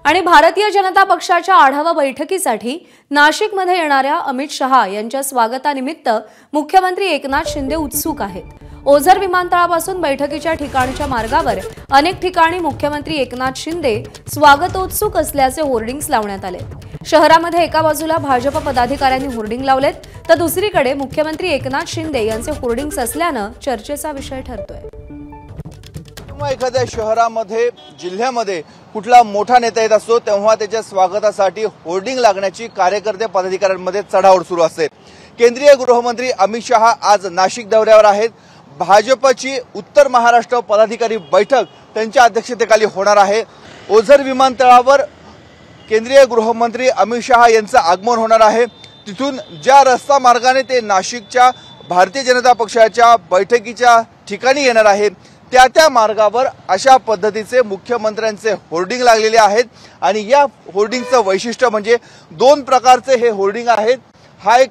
आणि भारतीय जनता पक्षाच्या आढावा बैठकीसाठी नाशिकमध्ये येणाऱ्या अमित शहा यांच्या स्वागतानिमित्त मुख्यमंत्री एकनाथ शिंदे उत्सुक आहेत। ओझर विमानतळापासून बैठकीच्या ठिकाणच्या मार्गावर अनेक ठिकाणी मुख्यमंत्री एकनाथ शिंदे स्वागतोत्सुक असल्याचे होर्डिंग्स लावण्यात आले। शहरामध्ये एका बाजूला भाजप पदाधिकाऱ्यांनी होर्डिंग लावलेत तर दुसरीकडे मुख्यमंत्री एकनाथ शिंदे यांचे होर्डिंग्स असल्याने चर्चेचा विषय ठरतोय। एखाद्या शहरामध्ये जिल्ह्यामध्ये कुठला मोठा नेता येत असतो तेव्हा त्याच्या स्वागतासाठी होर्डिंग लागण्याची कार्यकर्ते पदाधिकाऱ्यांमध्ये चढाओढ सुरू असते। केंद्रीय गृहमंत्री अमित शहा आज नाशिक दौऱ्यावर आहेत। भाजपची उत्तर महाराष्ट्र पदाधिकारी बैठक त्यांच्या अध्यक्षतेखाली होणार आहे। ओझर विमानतळावर केंद्रीय गृहमंत्री अमित शहा यांचं आगमन होणार आहे। तिथून ज्या रस्ता मार्गाने ते नाशिकच्या भारतीय जनता पक्षाच्या बैठकीच्या ठिकाणी येणार आहे त्या मार्गावर अशा पद्धतीचे मुख्यमंत्र्यांचे होर्डिंग लागलेले आहेत आणि या होर्डिंगचं वैशिष्ट्य म्हणजे दोन प्रकारचे हे होर्डिंग आहेत। हा एक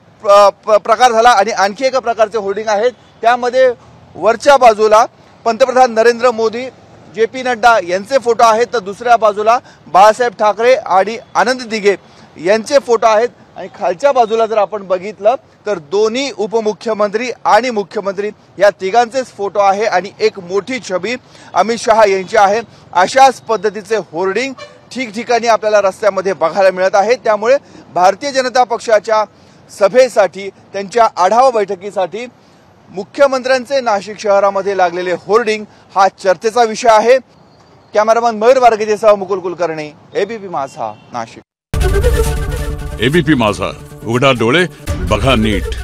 प्रकार झाला आणि आणखी एका प्रकारचे होर्डिंग आहेत। त्यामध्ये वरच्या बाजूला पंतप्रधान नरेंद्र मोदी, JP नड्डा यांचे फोटो आहेत तर दुसऱ्या बाजूला बाळासाहेब ठाकरे आणि आनंद दिघे यांचे फोटो आहेत आणि खालच्या बाजूला जर आपण बघितलं तर दोन्ही उपमुख्यमंत्री आणि मुख्यमंत्री या तिघांचेच फोटो आहे आणि एक मोठी छबी अमित शहा यांची आहे। अशाच पद्धतीचे होर्डिंग ठिकठिकाणी आपल्याला रस्त्यामध्ये बघायला मिळत आहे। त्यामुळे भारतीय जनता पक्षाच्या सभेसाठी त्यांच्या आढावा बैठकीसाठी मुख्यमंत्र्यांचे नाशिक शहरामध्ये लागलेले होर्डिंग हा चर्चेचा विषय आहे। कॅमेरामन मयूर वारगेसह मुकुल कुलकर्णी, ABP माझा, नाशिक। ABP माझा, उघडा डोळे बघा नीट।